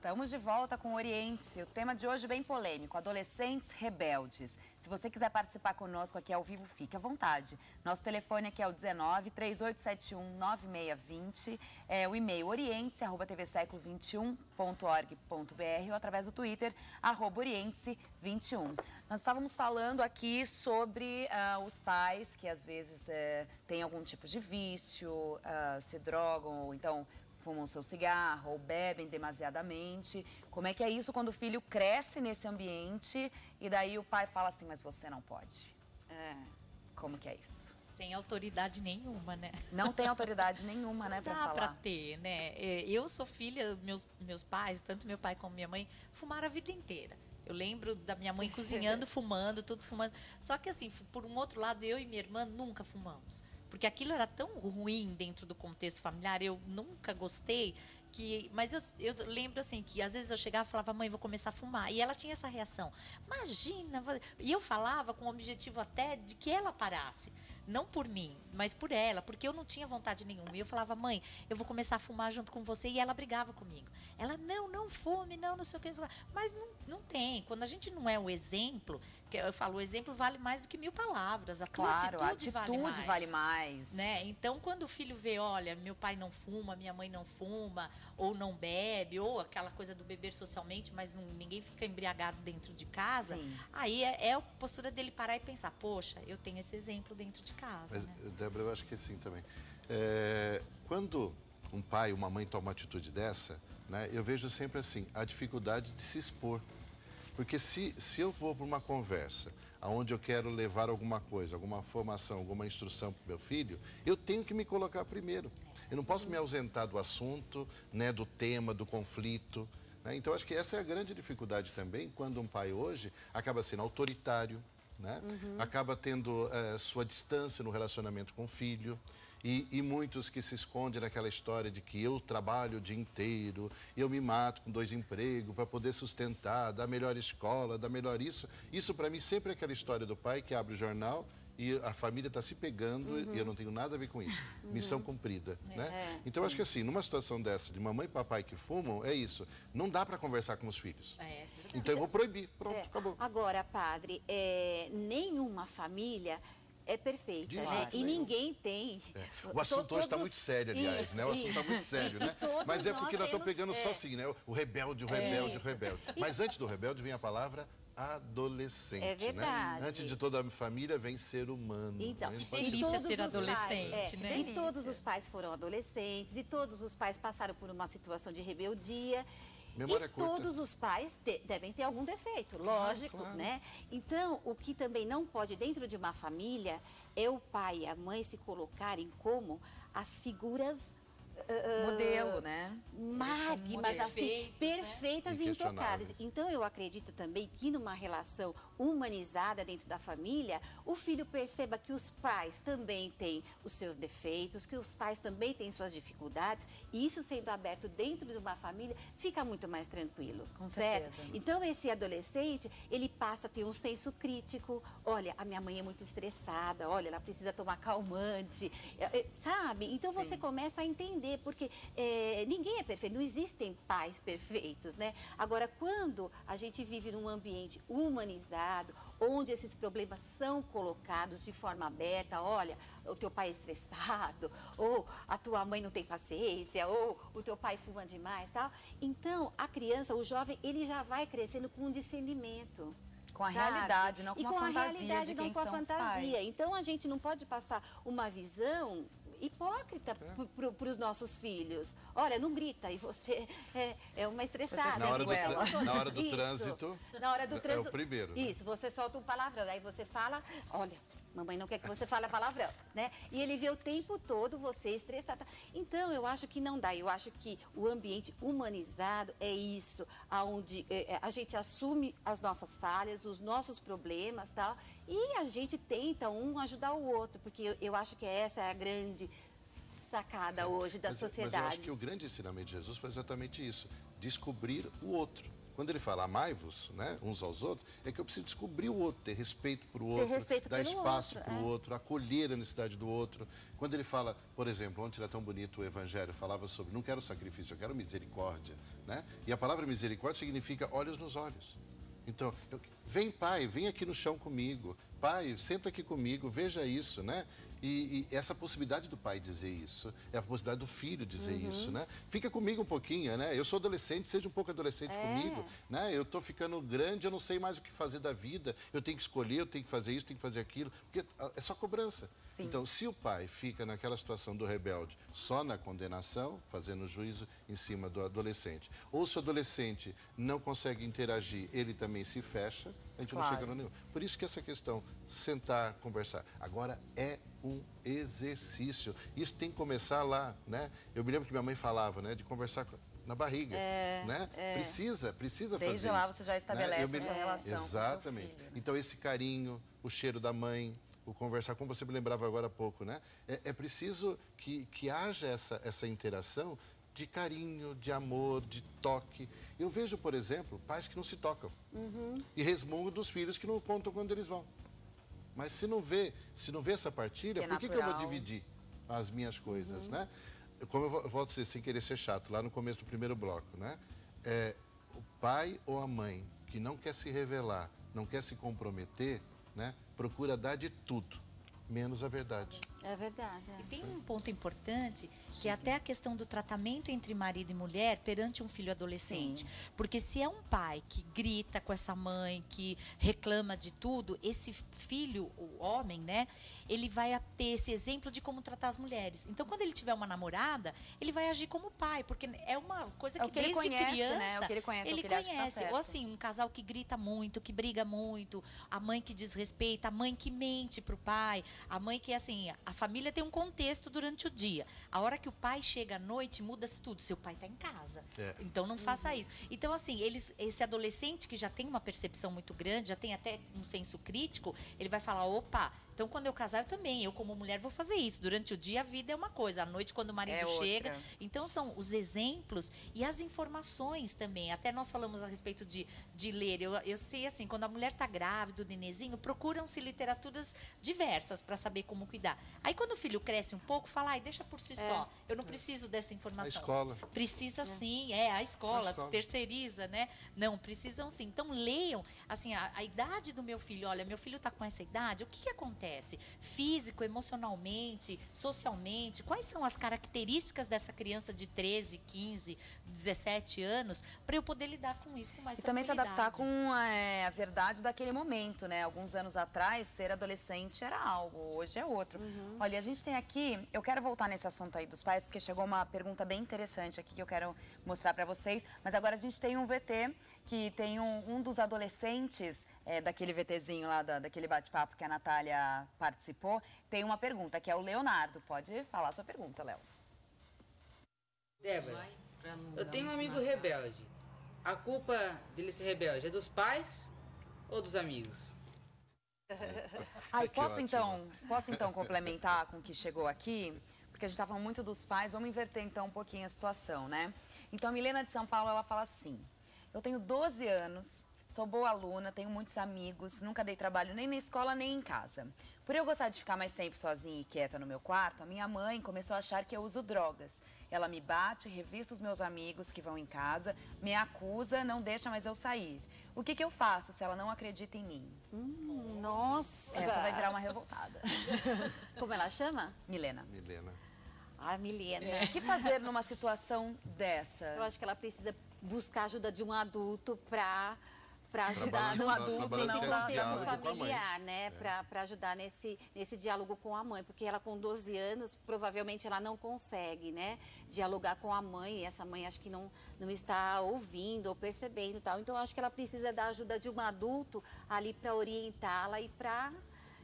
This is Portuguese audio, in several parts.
Estamos de volta com o Oriente-se. O tema de hoje é bem polêmico, adolescentes rebeldes. Se você quiser participar conosco aqui ao vivo, fique à vontade. Nosso telefone aqui é o 19 3871 9620, o e-mail oriente@tvseculo21.org.br ou através do Twitter, @oriente-se21. Nós estávamos falando aqui sobre os pais que às vezes têm algum tipo de vício, se drogam ou então fumam seu cigarro ou bebem demasiadamente. Como é que é isso quando o filho cresce nesse ambiente e daí o pai fala assim, mas você não pode? Como que é isso? Sem autoridade nenhuma, né? Não tem autoridade nenhuma, né, pra falar. Dá pra ter, né? Eu sou filha, meus pais, tanto meu pai como minha mãe, fumaram a vida inteira. Eu lembro da minha mãe cozinhando, fumando, tudo fumando. Só que assim, por um outro lado, eu e minha irmã nunca fumamos. Porque aquilo era tão ruim dentro do contexto familiar, eu nunca gostei, mas eu lembro assim, que às vezes eu chegava e falava, mãe, vou começar a fumar. E ela tinha essa reação, imagina. E eu falava com o objetivo até de que ela parasse. Não por mim, mas por ela, porque eu não tinha vontade nenhuma. E eu falava, mãe, eu vou começar a fumar junto com você. E ela brigava comigo. Ela, não fume, não sei o que. Mas não tem. Quando a gente não é um exemplo, que eu falo, o exemplo vale mais do que 1000 palavras. A tua atitude vale mais. Né? Então, quando o filho vê, olha, meu pai não fuma, minha mãe não fuma, ou não bebe, ou aquela coisa do beber socialmente, mas ninguém fica embriagado dentro de casa, sim, aí é a postura dele parar e pensar, poxa, eu tenho esse exemplo dentro de casa. Mas, né? Débora, eu acho que sim também. Quando um pai, uma mãe toma uma atitude dessa, né, eu vejo sempre assim, a dificuldade de se expor. Porque se eu vou para uma conversa onde eu quero levar alguma coisa, alguma formação, alguma instrução para o meu filho, eu tenho que me colocar primeiro. Eu não posso me ausentar do assunto, né, do tema, do conflito. Né? Então, acho que essa é a grande dificuldade também, quando um pai hoje acaba sendo autoritário, né? Acaba tendo sua distância no relacionamento com o filho. E muitos que se escondem naquela história de que eu trabalho o dia inteiro, eu me mato com 2 empregos para poder sustentar, dar melhor escola, dar melhor isso. Isso para mim sempre é aquela história do pai que abre o jornal e a família está se pegando e eu não tenho nada a ver com isso. Missão cumprida, né? Então, acho que assim, numa situação dessa de mamãe e papai que fumam, é isso. Não dá para conversar com os filhos. Então, eu vou proibir. Pronto, acabou. Agora, padre, nenhuma família é perfeita, né? E ninguém tem. O assunto hoje está muito sério, aliás, né? O assunto está muito sério, né? Mas é porque nós estamos pegando só assim, né? O rebelde, o rebelde, o rebelde. Mas antes do rebelde vem a palavra adolescente, é verdade. Né? Antes de toda a família vem ser humano. Então, delícia ser adolescente, né? E todos os pais foram adolescentes, e todos os pais passaram por uma situação de rebeldia. Memória curta. Todos os pais devem ter algum defeito, lógico, claro. Né? Então, o que também não pode dentro de uma família é o pai e a mãe se colocarem como as figuras modelo, né? Magmas, assim, perfeitas, né? E intocáveis. Então, eu acredito também que numa relação humanizada dentro da família, o filho perceba que os pais também têm os seus defeitos, que os pais também têm suas dificuldades, e isso sendo aberto dentro de uma família, fica muito mais tranquilo, com certo? Certeza. Então, esse adolescente, ele passa a ter um senso crítico. Olha, a minha mãe é muito estressada, olha, ela precisa tomar calmante, sabe? Então, você começa a entender, porque ninguém é perfeito, não existem pais perfeitos, né? Agora, quando a gente vive num ambiente humanizado, onde esses problemas são colocados de forma aberta, olha, o teu pai é estressado, ou a tua mãe não tem paciência, ou o teu pai fuma demais, tal. Então, a criança, o jovem, ele já vai crescendo com um discernimento. Com a realidade, não com a fantasia de quem são os pais. Então, a gente não pode passar uma visão hipócrita para os nossos filhos. Olha, não grita, e você é uma estressada. Na hora do trânsito, é o primeiro. Né? Isso, você solta um palavrão, aí você fala, olha, mamãe não quer que você fale palavrão, né? E ele vê o tempo todo você estressada. Então, eu acho que não dá. Eu acho que o ambiente humanizado é isso, onde a gente assume as nossas falhas, os nossos problemas, tal, e a gente tenta ajudar o outro, porque eu acho que essa é a grande sacada hoje da sociedade. Mas eu acho que o grande ensinamento de Jesus foi exatamente isso, descobrir o outro. Quando ele fala amai-vos, né, uns aos outros, é que eu preciso descobrir o outro, ter respeito para o Ter outro, respeito dar pelo espaço outro, para o outro, acolher a necessidade do outro. Quando ele fala, por exemplo, ontem era tão bonito o Evangelho, falava sobre não quero sacrifício, eu quero misericórdia, né? E a palavra misericórdia significa olhos nos olhos. Então, vem pai, vem aqui no chão comigo. Pai, senta aqui comigo, veja isso, né? E essa possibilidade do pai dizer isso, é a possibilidade do filho dizer isso, né? Fica comigo um pouquinho, né? Eu sou adolescente, seja um pouco adolescente comigo, né? Eu tô ficando grande, eu não sei mais o que fazer da vida, eu tenho que escolher, eu tenho que fazer isso, tenho que fazer aquilo, porque é só cobrança. Sim. Então, se o pai fica naquela situação do rebelde, só na condenação, fazendo juízo em cima do adolescente, ou se o adolescente não consegue interagir, ele também se fecha, a gente não chega no nenhum. Por isso que essa questão, sentar, conversar. Agora, é um exercício. Isso tem que começar lá, né? Eu me lembro que minha mãe falava, né? De conversar na barriga, né? Precisa fazer isso. Desde lá você já estabelece essa relação. Exatamente. Com o seu filho, né? Então, esse carinho, o cheiro da mãe, o conversar, como você me lembrava agora há pouco, né? É preciso que haja essa interação de carinho, de amor, de toque. Eu vejo, por exemplo, pais que não se tocam e resmungam dos filhos que não contam quando eles vão. Mas se não vê essa partilha, por que eu vou dividir as minhas coisas, né? Como eu volto a dizer, sem querer ser chato, lá no começo do primeiro bloco, né? O pai ou a mãe que não quer se revelar, não quer se comprometer, né? Procura dar de tudo, menos a verdade. É verdade. E tem um ponto importante, que é até a questão do tratamento entre marido e mulher perante um filho adolescente. Porque se é um pai que grita com essa mãe, que reclama de tudo, esse filho, o homem, né, ele vai ter esse exemplo de como tratar as mulheres. Então, quando ele tiver uma namorada, ele vai agir como pai, porque é uma coisa que ele desde conhece, criança, né? É o que ele conhece, ele é o que ele acha que tá conhece. certo. Ou assim, um casal que grita muito, que briga muito, a mãe que desrespeita, a mãe que mente pro pai, a mãe que, assim, a família tem um contexto durante o dia. A hora que o pai chega à noite, muda-se tudo. Seu pai está em casa. Então, não faça isso. Então, assim, esse adolescente que já tem uma percepção muito grande, já tem até um senso crítico, ele vai falar, opa, então quando eu casar, eu também, eu como mulher vou fazer isso. Durante o dia, a vida é uma coisa. À noite, quando o marido chega. Então, são os exemplos e as informações também. Até nós falamos a respeito de ler. Eu sei, assim, quando a mulher está grávida, o nenenzinho, procuram-se literaturas diversas para saber como cuidar. Aí, quando o filho cresce um pouco, fala, ai, deixa por si só. Eu não preciso dessa informação. A escola. Precisa sim, a escola terceiriza, né? Não, precisam sim. Então, leiam, assim, a idade do meu filho. Olha, meu filho está com essa idade, o que acontece? Físico, emocionalmente, socialmente, quais são as características dessa criança de 13, 15, 17 anos, para eu poder lidar com isso com mais E também se tranquilidade. adaptar com a verdade daquele momento, né? Alguns anos atrás, ser adolescente era algo, hoje é outro. Olha, a gente tem aqui, eu quero voltar nesse assunto aí dos pais, porque chegou uma pergunta bem interessante aqui que eu quero mostrar para vocês, mas agora a gente tem um VT que tem um dos adolescentes daquele VTzinho lá, daquele bate-papo que a Natália participou, tem uma pergunta, que é o Leonardo. Pode falar a sua pergunta, Léo. Débora, eu tenho um amigo rebelde. A culpa dele ser rebelde é dos pais ou dos amigos? Ai, Que posso ótimo. então complementar com o que chegou aqui? Porque a gente tá falando muito dos pais, vamos inverter então um pouquinho a situação, né? Então a Milena de São Paulo, ela fala assim, eu tenho 12 anos, sou boa aluna, tenho muitos amigos, nunca dei trabalho nem na escola nem em casa. Por eu gostar de ficar mais tempo sozinha e quieta no meu quarto, a minha mãe começou a achar que eu uso drogas. Ela me bate, revista os meus amigos que vão em casa, me acusa, não deixa mais eu sair. O que eu faço se ela não acredita em mim? Nossa! Essa vai virar uma revoltada. Como ela chama? Milena. Milena. A Milena. O que fazer numa situação dessa? Eu acho que ela precisa buscar ajuda de um adulto para ajudar balancear- no pra adulto balancear nesse esse contexto diálogo com a mãe. familiar, né? Para ajudar nesse diálogo com a mãe, porque ela com 12 anos, provavelmente ela não consegue, né? Dialogar com a mãe, e essa mãe acho que não está ouvindo ou percebendo e tal. Então, eu acho que ela precisa da ajuda de um adulto ali para orientá-la e para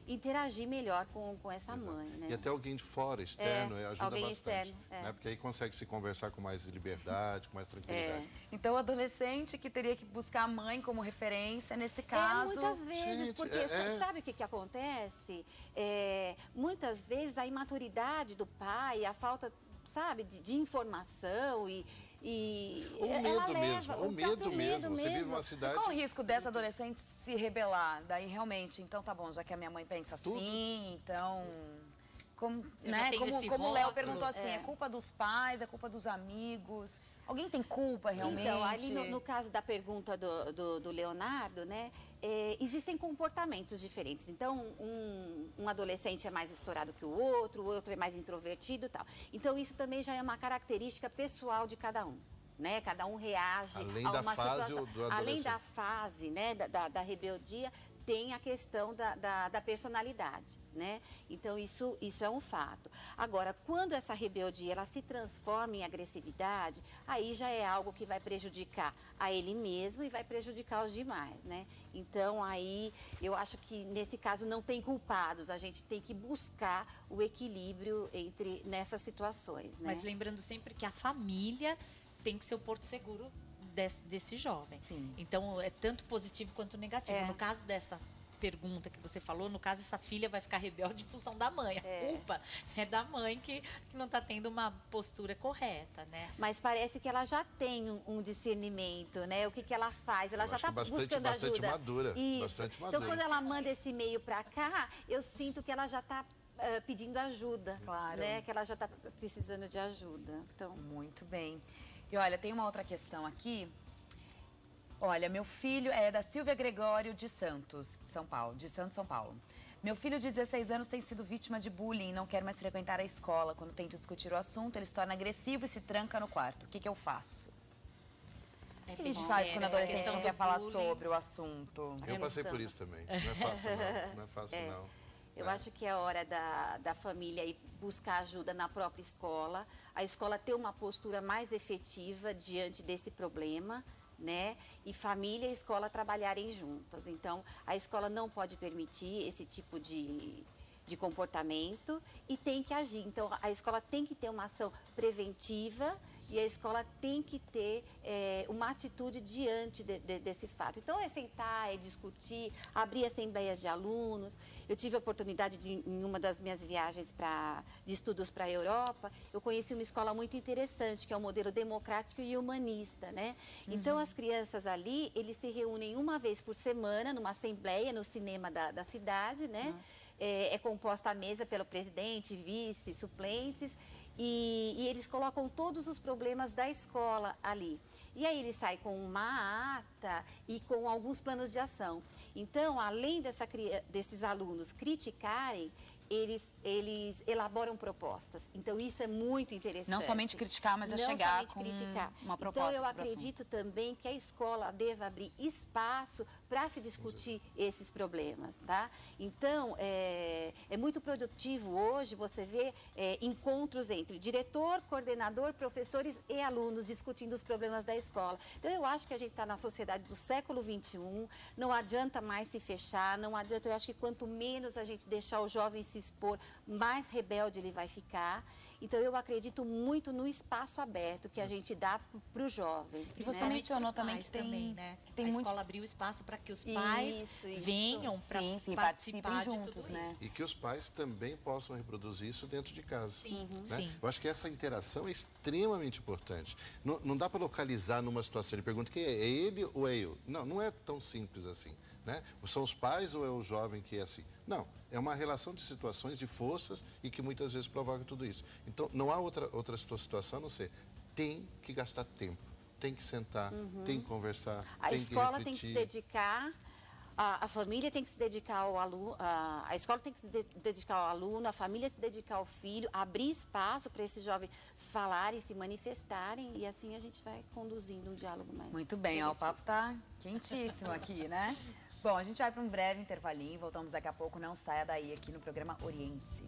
interagir melhor com essa mãe, né? E até alguém de fora, externo, ajuda alguém bastante. externo, Né? Porque aí consegue se conversar com mais liberdade, com mais tranquilidade. Então, o adolescente que teria que buscar a mãe como referência, nesse caso... muitas vezes, Gente, porque sabe o que acontece? Muitas vezes a imaturidade do pai, a falta, sabe, de informação e O ela medo leva, mesmo, o medo mesmo. Você vive numa cidade... Qual o risco dessa adolescente se rebelar? Daí, realmente, então tá bom, já que a minha mãe pensa assim, então... Como, né? Como o Léo perguntou assim, é culpa dos pais, é culpa dos amigos? Alguém tem culpa realmente? Então, ali no caso da pergunta do Leonardo, né, existem comportamentos diferentes. Então, um adolescente é mais estourado que o outro é mais introvertido e tal. Então, isso também já é uma característica pessoal de cada um. Né? Cada um reage Além a da uma fase situação. do adolescente. Além da fase, né, da rebeldia, tem a questão da personalidade, né? Então, isso é um fato. Agora, quando essa rebeldia ela se transforma em agressividade, aí já é algo que vai prejudicar a ele mesmo e vai prejudicar os demais, né? Então, aí, eu acho que nesse caso não tem culpados. A gente tem que buscar o equilíbrio nessas situações, né? Mas lembrando sempre que a família tem que ser o porto seguro desse jovem. Sim. Então, é tanto positivo quanto negativo. No caso dessa pergunta que você falou, no caso, essa filha vai ficar rebelde em função da mãe. A culpa é da mãe que não está tendo uma postura correta, né? Mas parece que ela já tem um discernimento, né? O que ela faz? Ela já está buscando ajuda. Bastante madura. Isso. Bastante madura. Então, quando ela manda esse e-mail para cá, eu sinto que ela já está pedindo ajuda. Claro. Né? Que ela já está precisando de ajuda. Então... Muito bem. E olha, tem uma outra questão aqui. Olha, meu filho é da Silvia Gregório de Santos, São Paulo, de Santos, São Paulo. Meu filho de 16 anos tem sido vítima de bullying e não quer mais frequentar a escola. Quando tento discutir o assunto, ele se torna agressivo e se tranca no quarto. O que eu faço? O que a gente faz quando o adolescente não quer falar sobre o assunto? Eu passei por isso também. Não é fácil, não. Não é fácil, não. Eu acho que é hora da família ir buscar ajuda na própria escola, a escola ter uma postura mais efetiva diante desse problema, né? E família e escola trabalharem juntas. Então, a escola não pode permitir esse tipo de comportamento e tem que agir. Então, a escola tem que ter uma ação preventiva e a escola tem que ter uma atitude diante desse fato. Então, é sentar, é discutir, abrir assembleias de alunos. Eu tive a oportunidade, em uma das minhas viagens de estudos para a Europa, eu conheci uma escola muito interessante, que é o modelo democrático e humanista, né? Então, as crianças ali, eles se reúnem uma vez por semana, numa assembleia, no cinema da cidade, né? É composta a mesa pelo presidente, vice, suplentes, e eles colocam todos os problemas da escola ali. E aí eles saem com uma ata e com alguns planos de ação. Então, além desses alunos criticarem, eles elaboram propostas. Então, isso é muito interessante. Não somente criticar, mas já chegar com uma proposta. Então, eu acredito também que a escola deva abrir espaço para se discutir esses problemas, tá? Então, é muito produtivo hoje você ver encontros entre diretor, coordenador, professores e alunos discutindo os problemas da escola. Então, eu acho que a gente está na sociedade do século XXI, não adianta mais se fechar, não adianta, eu acho que quanto menos a gente deixar o jovem se expor, mais rebelde ele vai ficar. Então, eu acredito muito no espaço aberto que a gente dá para o jovem. E você né? mencionou também que tem, né? que tem a muito... escola abriu espaço para que os pais Isso. venham para participar de juntos, tudo né? isso. E que os pais também possam reproduzir isso dentro de casa. Sim, né? sim. Eu acho que essa interação é extremamente importante. Não dá para localizar numa situação. Ele pergunta quem é ele ou é eu? Não, não é tão simples assim. Né? São os pais ou é o jovem que é assim? Não, é uma relação de situações, de forças e que muitas vezes provoca tudo isso. Então, não há outra situação a não ser, tem que gastar tempo, tem que sentar, tem que conversar, A tem escola que tem que se refletir. dedicar, a família tem que se dedicar ao aluno, a escola tem que se dedicar ao aluno, a família se dedicar ao filho, abrir espaço para esses jovens falarem, se manifestarem e assim a gente vai conduzindo um diálogo mais Muito bem, ó, o papo tá quentíssimo aqui, né? Bom, a gente vai para um breve intervalinho, voltamos daqui a pouco, não saia daí aqui no programa Oriente-se.